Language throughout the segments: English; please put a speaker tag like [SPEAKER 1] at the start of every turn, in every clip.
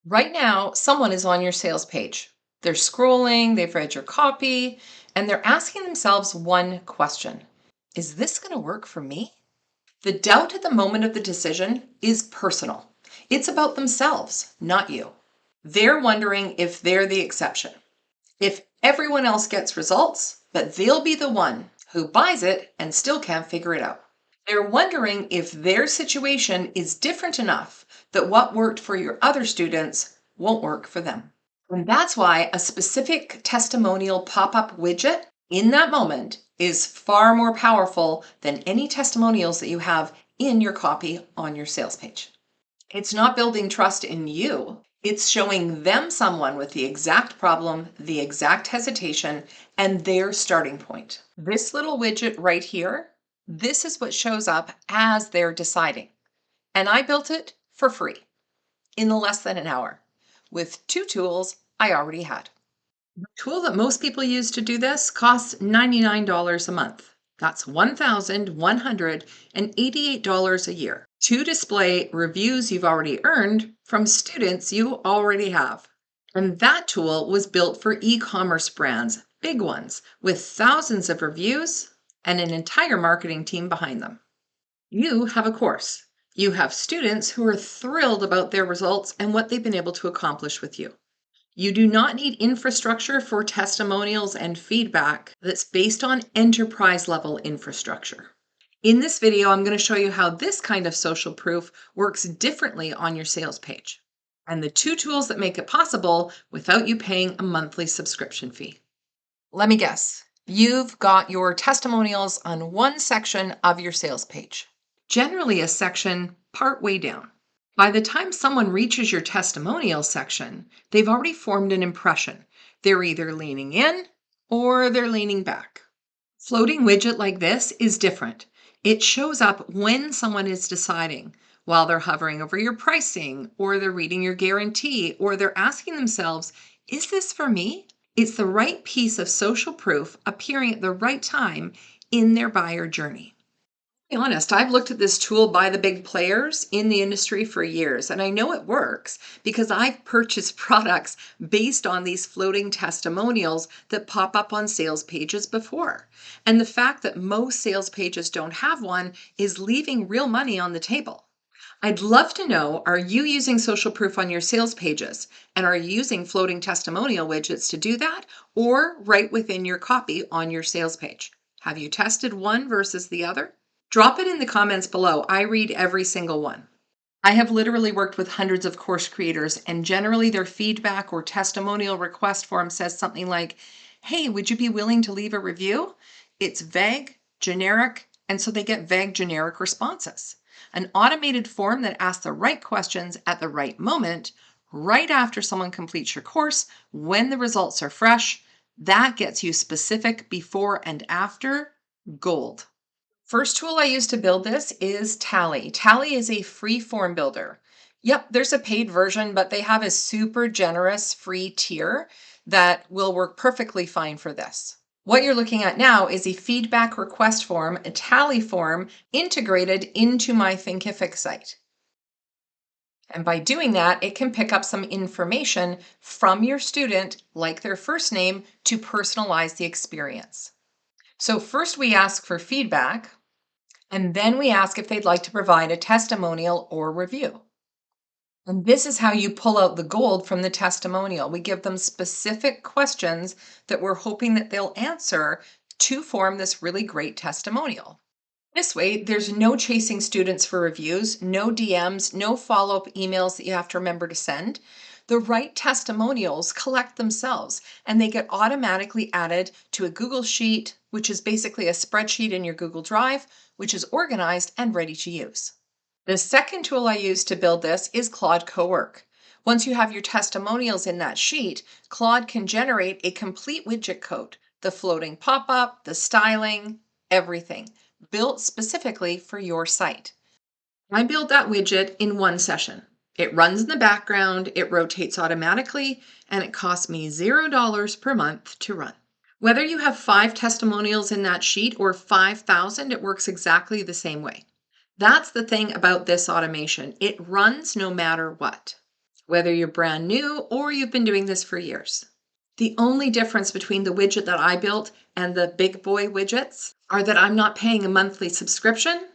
[SPEAKER 1] Right now, someone is on your sales page. They're scrolling, they've read your copy, and they're asking themselves one question. Is this going to work for me? The doubt at the moment of the decision is personal. It's about themselves, not you. They're wondering if they're the exception. If everyone else gets results, but they'll be the one who buys it and still can't figure it out. They're wondering if their situation is different enough that what worked for your other students won't work for them. And that's why a specific testimonial pop up widget in that moment is far more powerful than any testimonials that you have in your copy on your sales page. It's not building trust in you. It's showing them someone with the exact problem, the exact hesitation, and their starting point. This little widget right here, this is what shows up as they're deciding. And I built it for free in less than an hour with two tools I already had. The tool that most people use to do this costs $99 a month. That's $1,188 a year to display reviews you've already earned from students you already have. And that tool was built for e-commerce brands, big ones, with thousands of reviews and an entire marketing team behind them. You have a course. You have students who are thrilled about their results and what they've been able to accomplish with you. You do not need infrastructure for testimonials and feedback that's based on enterprise level infrastructure. In this video, I'm going to show you how this kind of social proof works differently on your sales page and the two tools that make it possible without you paying a monthly subscription fee. Let me guess, you've got your testimonials on one section of your sales page, generally a section partway down. By the time someone reaches your testimonial section, they've already formed an impression. They're either leaning in or they're leaning back. Floating widget like this is different. It shows up when someone is deciding, while they're hovering over your pricing, or they're reading your guarantee, or they're asking themselves, is this for me? It's the right piece of social proof appearing at the right time in their buyer journey. To be honest, I've looked at this tool by the big players in the industry for years, and I know it works because I've purchased products based on these floating testimonials that pop up on sales pages before. And the fact that most sales pages don't have one is leaving real money on the table. I'd love to know, are you using social proof on your sales pages? And are you using floating testimonial widgets to do that, or right within your copy on your sales page? Have you tested one versus the other? Drop it in the comments below. I read every single one. I have literally worked with hundreds of course creators, and generally their feedback or testimonial request form says something like, hey, would you be willing to leave a review? It's vague, generic, and so they get vague, generic responses. An automated form that asks the right questions at the right moment, right after someone completes your course, when the results are fresh, that gets you specific before and after gold. First tool I use to build this is Tally. Tally is a free form builder. Yep, there's a paid version, but they have a super generous free tier that will work perfectly fine for this. What you're looking at now is a feedback request form, a Tally form integrated into my Thinkific site. And by doing that, it can pick up some information from your student, like their first name, to personalize the experience. So first we ask for feedback. And then we ask if they'd like to provide a testimonial or review. And this is how you pull out the gold from the testimonial. We give them specific questions that we're hoping that they'll answer to form this really great testimonial. This way, there's no chasing students for reviews, no DMs, no follow-up emails that you have to remember to send. The right testimonials collect themselves, and they get automatically added to a Google Sheet, which is basically a spreadsheet in your Google Drive, which is organized and ready to use. The second tool I use to build this is Claude Cowork. Once you have your testimonials in that sheet, Claude can generate a complete widget code, the floating pop-up, the styling, everything, built specifically for your site. I built that widget in one session. It runs in the background, it rotates automatically, and it costs me $0 per month to run. Whether you have 5 testimonials in that sheet or 5,000, it works exactly the same way. That's the thing about this automation. It runs no matter what. whether you're brand new or you've been doing this for years. The only difference between the widget that I built and the big boy widgets are that I'm not paying a monthly subscription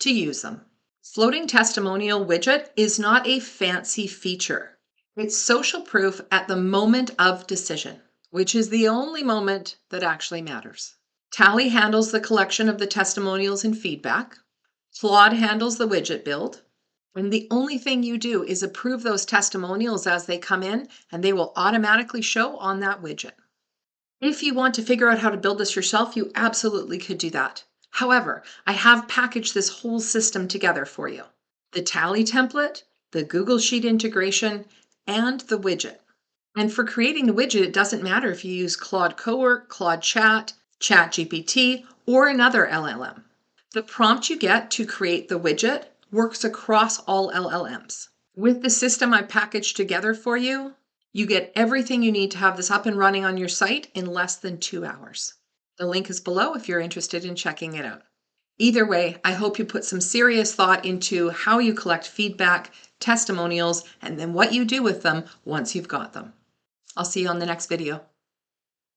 [SPEAKER 1] to use them. Floating testimonial widget is not a fancy feature. It's social proof at the moment of decision, which is the only moment that actually matters. Tally handles the collection of the testimonials and feedback. Claude handles the widget build. And the only thing you do is approve those testimonials as they come in, and they will automatically show on that widget. If you want to figure out how to build this yourself, you absolutely could do that. However, I have packaged this whole system together for you. The Tally template, the Google Sheet integration, and the widget. And for creating the widget, it doesn't matter if you use Claude Cowork, Claude Chat, ChatGPT, or another LLM. The prompt you get to create the widget works across all LLMs. With the system I packaged together for you, you get everything you need to have this up and running on your site in less than 2 hours. The link is below if you're interested in checking it out. Either way, I hope you put some serious thought into how you collect feedback, testimonials, and then what you do with them once you've got them. I'll see you on the next video.